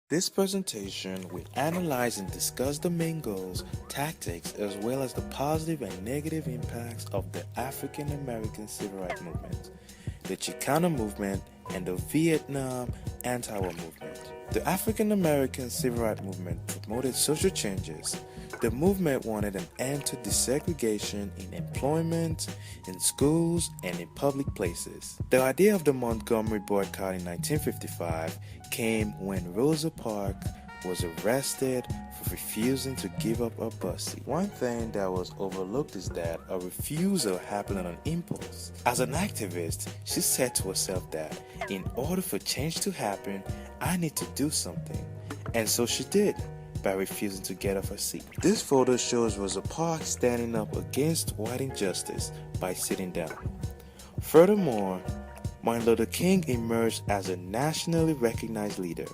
This presentation will analyze and discuss the main goals, tactics, as well as the positive and negative impacts of the African American Civil Rights Movement, the Chicano movement, and the Vietnam anti-war movement. The African American Civil Rights Movement promoted social changes. The movement wanted an end to desegregation in employment, in schools, and in public places. The idea of the Montgomery boycott in 1955 came when Rosa Parks was arrested for refusing to give up her bus seat. One thing that was overlooked is that a refusal happened on an impulse. As an activist, she said to herself that in order for change to happen, I need to do something. And so she did, by refusing to get off her seat. This photo shows Rosa Parks standing up against white injustice by sitting down. Furthermore, Martin Luther King emerged as a nationally recognized leader.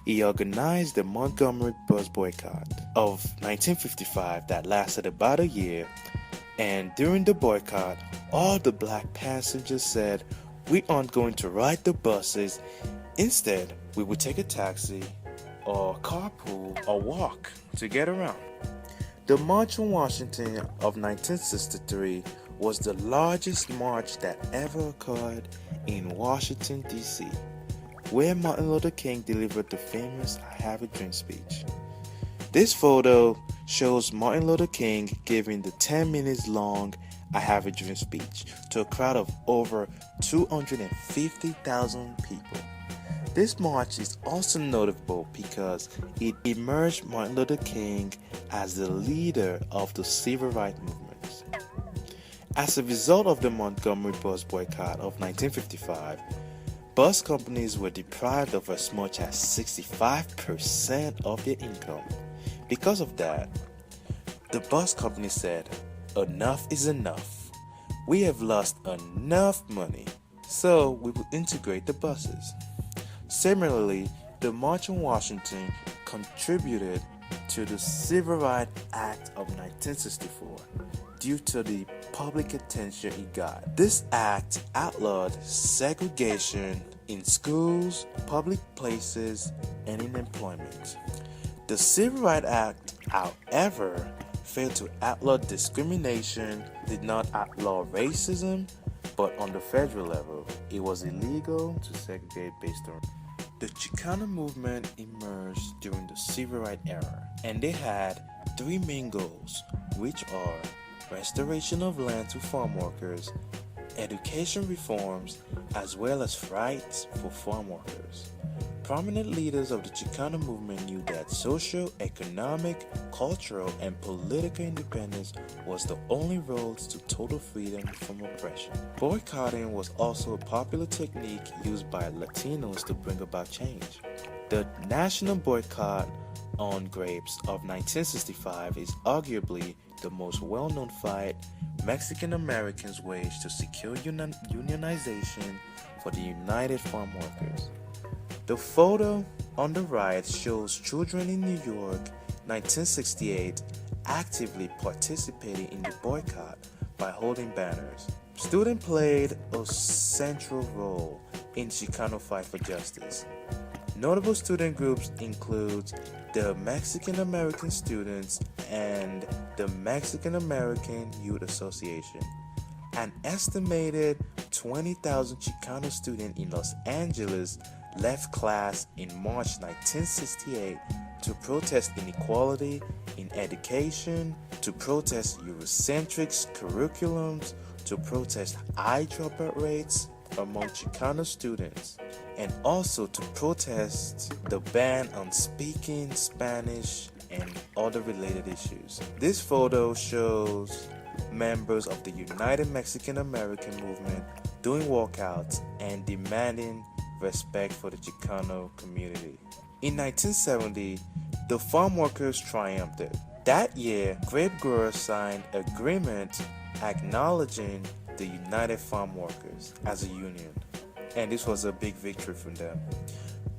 He organized the Montgomery bus boycott of 1955 that lasted about a year, and during the boycott, all the black passengers said, "We aren't going to ride the buses. Instead, we will take a taxi or carpool or walk to get around." The March on Washington of 1963 was the largest march that ever occurred in Washington, D.C., where Martin Luther King delivered the famous "I Have a Dream" speech. This photo shows Martin Luther King giving the 10 minutes long "I Have a Dream" speech to a crowd of over 250,000 people. This march is also notable because it emerged Martin Luther King as the leader of the civil rights movement. As a result of the Montgomery bus boycott of 1955, bus companies were deprived of as much as 65% of their income. Because of that, the bus company said, "Enough is enough. We have lost enough money, so we will integrate the buses." Similarly, the March on Washington contributed to the Civil Rights Act of 1964 due to the public attention it got. This act outlawed segregation in schools, public places, and in employment. The Civil Rights Act, however, failed to outlaw discrimination, did not outlaw racism, but on the federal level, it was illegal to segregate based on. The Chicano movement emerged during the Civil Rights era, and they had three main goals, which are restoration of land to farm workers, education reforms, as well as rights for farm workers. Prominent leaders of the Chicano movement knew that social, economic, cultural, and political independence was the only road to total freedom from oppression. Boycotting was also a popular technique used by Latinos to bring about change. The national boycott on grapes of 1965 is arguably the most well-known fight Mexican Americans waged to secure unionization for the United Farm Workers. The photo on the right shows children in New York, 1968, actively participating in the boycott by holding banners. Students played a central role in Chicano fight for justice. Notable student groups include the Mexican American Students and the Mexican American Youth Association. An estimated 20,000 Chicano students in Los Angeles left class in March 1968 to protest inequality in education, to protest Eurocentric curriculums, to protest high dropout rates among Chicano students, and also to protest the ban on speaking Spanish and other related issues. This photo shows members of the United Mexican American Movement doing walkouts and demanding respect for the Chicano community. In 1970, the farm workers triumphed. That year, grape growers signed an agreement acknowledging the United Farm Workers as a union, and this was a big victory for them.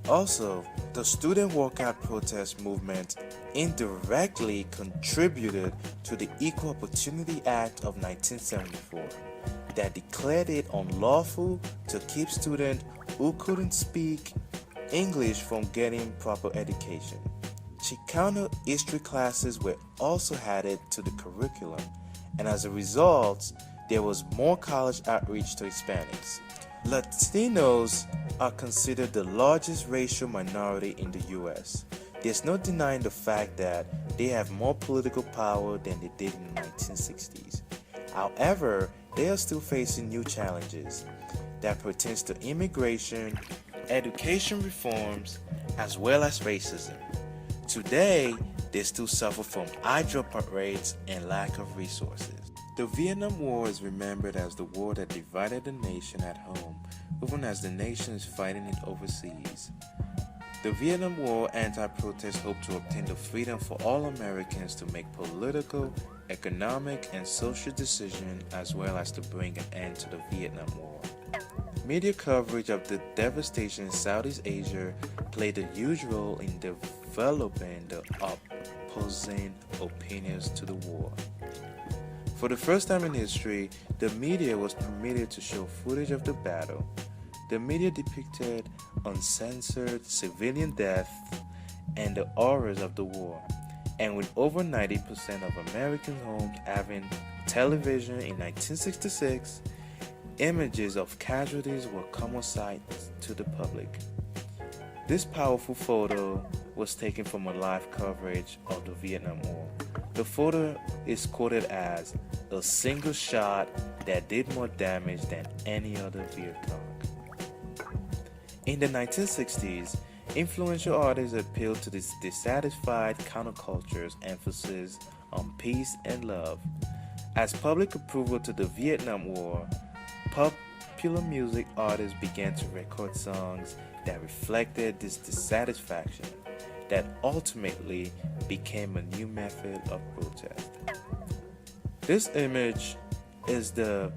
Also, the student walkout protest movement indirectly contributed to the Equal Opportunity Act of 1974 that declared it unlawful to keep students who couldn't speak English from getting proper education. Chicano history classes were also added to the curriculum, and as a result, there was more college outreach to Hispanics. Latinos are considered the largest racial minority in the US. There's no denying the fact that they have more political power than they did in the 1960s. However, they are still facing new challenges that pertains to immigration, education reforms, as well as racism. Today, they still suffer from high dropout rates and lack of resources. The Vietnam War is remembered as the war that divided the nation at home, even as the nation is fighting it overseas. The Vietnam War anti-protests hoped to obtain the freedom for all Americans to make political, economic, and social decisions, as well as to bring an end to the Vietnam War. Media coverage of the devastation in Southeast Asia played a huge role in developing the opposing opinions to the war. For the first time in history, the media was permitted to show footage of the battle. The media depicted uncensored civilian death and the horrors of the war. And with over 90% of American homes having television in 1966, images of casualties were common sights to the public. This powerful photo was taken from a live coverage of the Vietnam War. The photo is quoted as a single shot that did more damage than any other Viet Cong. In the 1960s, influential artists appealed to this dissatisfied counterculture's emphasis on peace and love. As public approval to the Vietnam War, popular music artists began to record songs that reflected this dissatisfaction that ultimately became a new method of protest. This image is the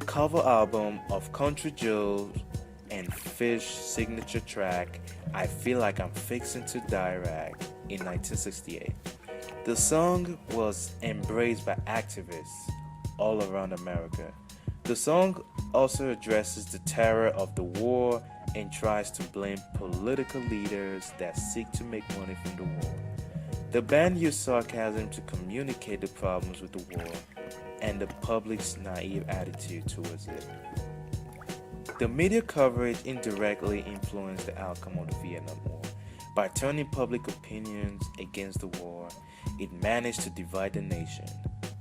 cover album of Country Joe and Fish's signature track, I Feel Like I'm Fixing to Die Rag, in 1968. The song was embraced by activists all around America. The song also addresses the terror of the war and tries to blame political leaders that seek to make money from the war. The band used sarcasm to communicate the problems with the war and the public's naive attitude towards it. The media coverage indirectly influenced the outcome of the Vietnam War. By turning public opinions against the war, it managed to divide the nation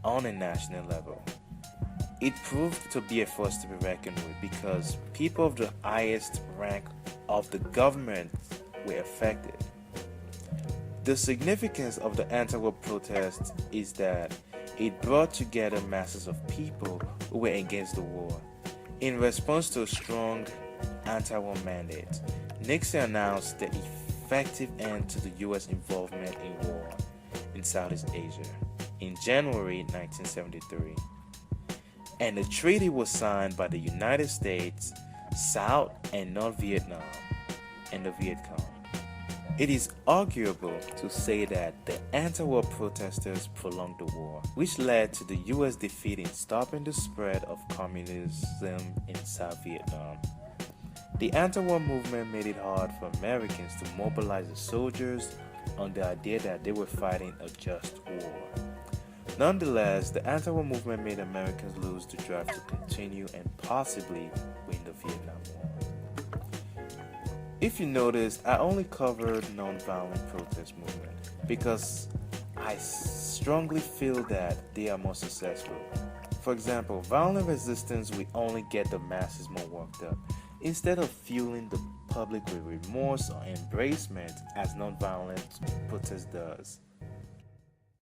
on a national level. It proved to be a force to be reckoned with because people of the highest rank of the government were affected. The significance of the anti-war protest is that it brought together masses of people who were against the war. In response to a strong anti-war mandate, Nixon announced the effective end to the U.S. involvement in war in Southeast Asia in January 1973. And the treaty was signed by the United States, South and North Vietnam, and the Viet Cong. It is arguable to say that the anti-war protesters prolonged the war, which led to the U.S. defeat in stopping the spread of communism in South Vietnam. The anti-war movement made it hard for Americans to mobilize the soldiers on the idea that they were fighting a just war. Nonetheless, the anti-war movement made Americans lose the drive to continue and possibly win the Vietnam War. If you notice, I only covered non-violent protest movement because I strongly feel that they are more successful. For example, violent resistance will only get the masses more worked up, instead of fueling the public with remorse or embracement as non-violent protest does.